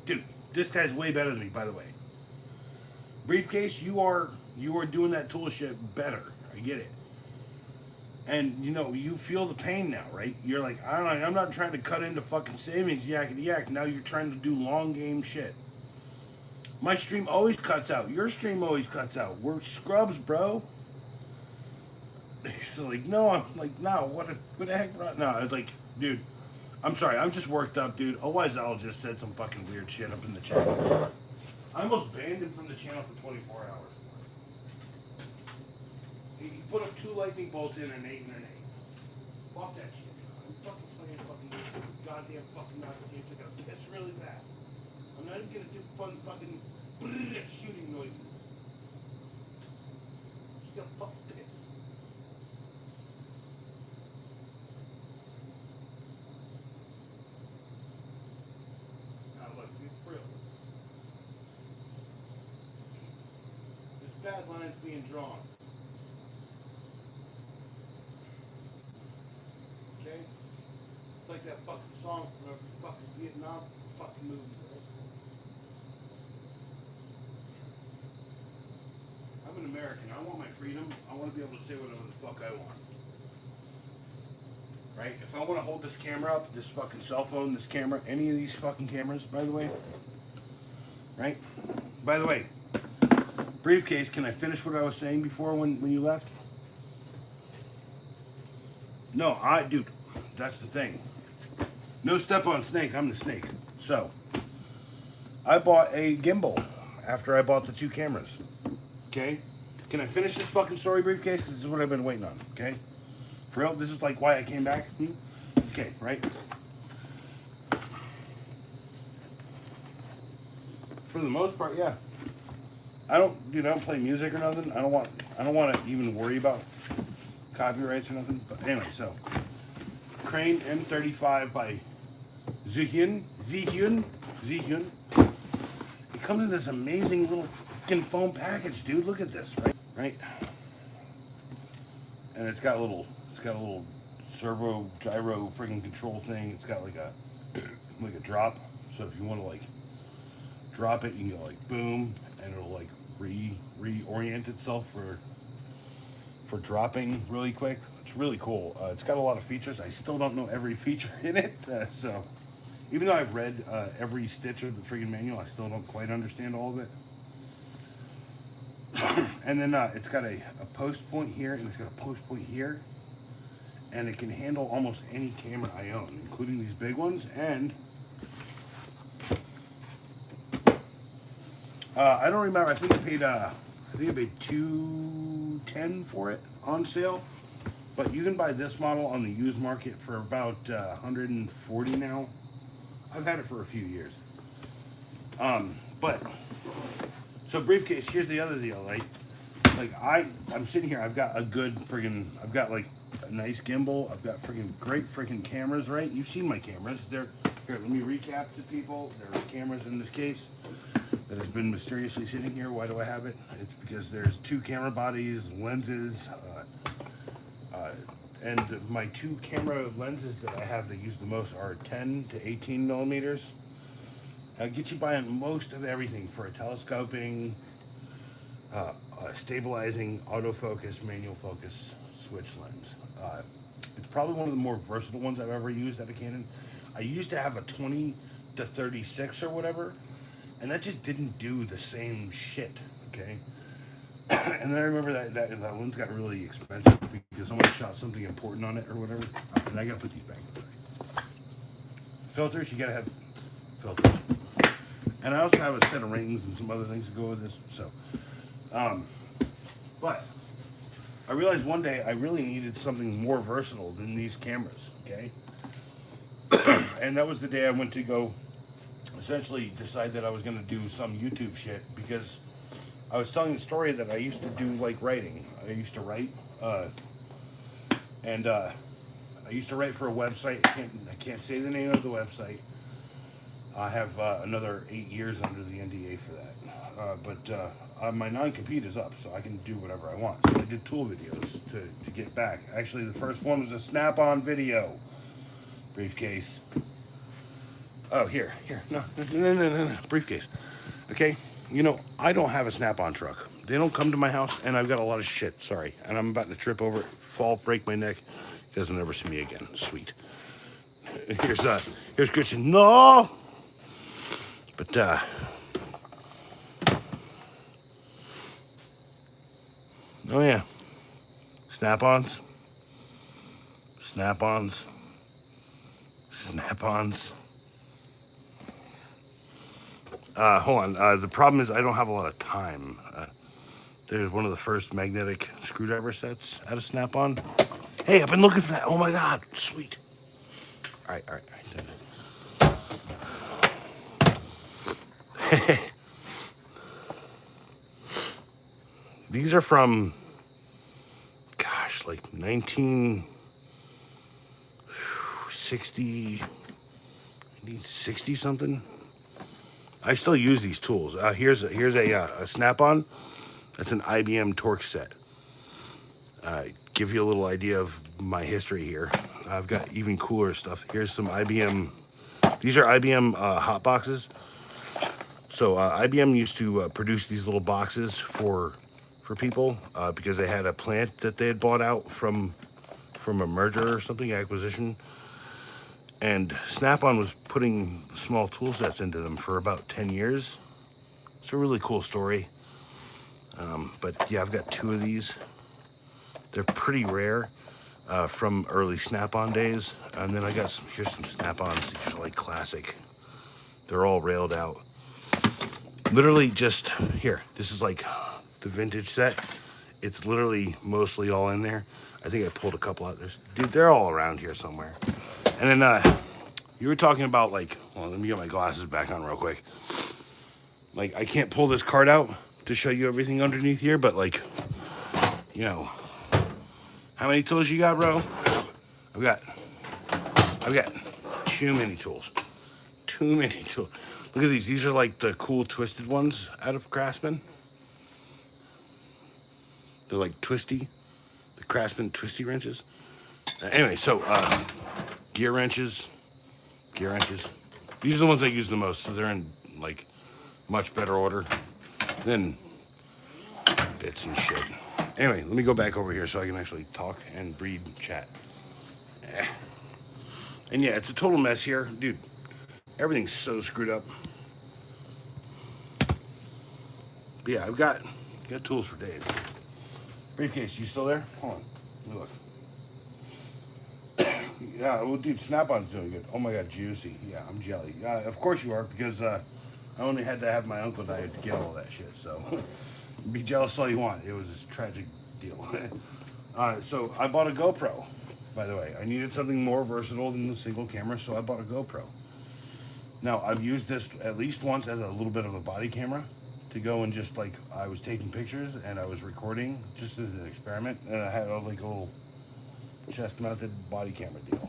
Dude, this guy's way better than me, by the way. Briefcase, you are doing that tool shit better. I get it. And, you know, you feel the pain now, right? You're like, I don't know, I'm not trying to cut into fucking savings, yakety yak. Now you're trying to do long game shit. My stream always cuts out. Your stream always cuts out. We're scrubs, bro. He's like, no, I'm like, no, what the heck? No, it's like, dude, I'm sorry, I'm just worked up, dude. Otherwise, I'll just said some fucking weird shit up in the chat. I almost banned him from the channel for 24 hours. He put up 2 lightning bolts in an 8 and an 8. Fuck that shit. I'm fucking playing fucking goddamn fucking Nazi games. I gotta piss really bad. I'm not even gonna do fun fucking shooting noises. Just gonna fucking piss. Now look, it's real. There's bad lines being drawn. It's like that fucking song from every fucking Vietnam fucking movie, right? I'm an American. I want my freedom. I want to be able to say whatever the fuck I want. Right? If I want to hold this camera up, this fucking cell phone, this camera, any of these fucking cameras, by the way. Right? By the way, Briefcase, can I finish what I was saying before when you left? No, dude, that's the thing. No step on snake, I'm the snake. So, I bought a gimbal after I bought the 2 cameras. Okay? Can I finish this fucking story, Briefcase? Because this is what I've been waiting on. Okay? For real? This is like why I came back? Okay, right? For the most part, yeah. I don't play music or nothing. I don't want to even worry about copyrights or nothing. But anyway, so Crane M35 by Zihyun. It comes in this amazing little fucking foam package, dude. Look at this, right? And it's got a little servo gyro friggin' control thing. It's got like a drop. So if you want to like drop it, you can go like boom, and it'll like reorient itself for dropping really quick. It's really cool. It's got a lot of features. I still don't know every feature in it, so even though I've read every stitch of the friggin' manual, I still don't quite understand all of it. And then it's got a post point here, and it's got a post point here, and it can handle almost any camera I own, including these big ones. And I don't remember. I think I paid $210 for it on sale. But you can buy this model on the used market for about $140 now. I've had it for a few years. But so briefcase. Here's the other deal. Like I'm sitting here. I've got a good friggin'. I've got like a nice gimbal. I've got friggin' great friggin' cameras. Right? You've seen my cameras. They're here. Let me recap to people. There are cameras in this case that has been mysteriously sitting here. Why do I have it? It's because there's 2 camera bodies, lenses, and my 2 camera lenses that I have that use the most are 10 to 18 millimeters. Get you by on most of everything for a telescoping, stabilizing, autofocus, manual focus, switch lens. It's probably one of the more versatile ones I've ever used out of Canon. I used to have a 20 to 36 or whatever, and that just didn't do the same shit, okay? And then I remember that lens got really expensive because someone shot something important on it or whatever. And I gotta put these back. Filters, you gotta have filters. And I also have a set of rings and some other things to go with this. So, but I realized one day I really needed something more versatile than these cameras, okay? And that was the day I went to go essentially decide that I was gonna do some YouTube shit, because I was telling the story that I used to do like writing. I used to write, and I used to write for a website. I can't say the name of the website. I have another 8 years under the NDA for that. But my non-compete is up, so I can do whatever I want. So I did tool videos to get back. Actually, the first one was a Snap-on video. Briefcase. Oh, here. No. Briefcase. Okay. You know, I don't have a Snap-on truck. They don't come to my house, and I've got a lot of shit. Sorry. And I'm about to trip over it, fall, break my neck. He doesn't ever see me again. Sweet. Here's Christian. No! But, oh, yeah. Snap-ons. Snap-ons. Snap-ons. Hold on. The problem is I don't have a lot of time. There's one of the first magnetic screwdriver sets out of Snap-on. Hey, I've been looking for that. Oh my God. Sweet. All right. These are from, gosh, like 1960 something. I still use these tools. Here's a Snap-on. That's an IBM torque set. Give you a little idea of my history here. I've got even cooler stuff. Here's some IBM. These are IBM hot boxes. So IBM used to produce these little boxes for people because they had a plant that they had bought out from a merger or something, acquisition. And Snap-on was putting small tool sets into them for about 10 years. It's a really cool story. But yeah, I've got 2 of these. They're pretty rare from early Snap-on days. And then I got here's some Snap-ons. These are like classic. They're all railed out. Literally just here. This is like the vintage set. It's literally mostly all in there. I think I pulled a couple out. Dude, they're all around here somewhere. And then you were talking about like, well, let me get my glasses back on real quick. Like, I can't pull this card out to show you everything underneath here, but like, you know, how many tools you got, bro? I've got too many tools. Too many tools. Look at these. These are like the cool twisted ones out of Craftsman. They're like twisty. The Craftsman twisty wrenches. Anyway, so gear wrenches. These are the ones I use the most, so they're in like much better order than bits and shit. Anyway, let me go back over here so I can actually talk and breed chat. And yeah, it's a total mess here, dude. Everything's so screwed up. But yeah, I've got tools for days. Briefcase, you still there? Hold on, let me look. Yeah, well, dude, Snap-on's doing good. Oh my God, juicy. Yeah, I'm jelly. Of course you are, because I only had to have my uncle die to get all that shit. So be jealous all you want. It was a tragic deal. So I bought a GoPro. By the way, I needed something more versatile than the single camera, so I bought a GoPro. Now, I've used this at least once as a little bit of a body camera to go and just like, I was taking pictures and I was recording just as an experiment, and I had like a little chest mounted body camera deal.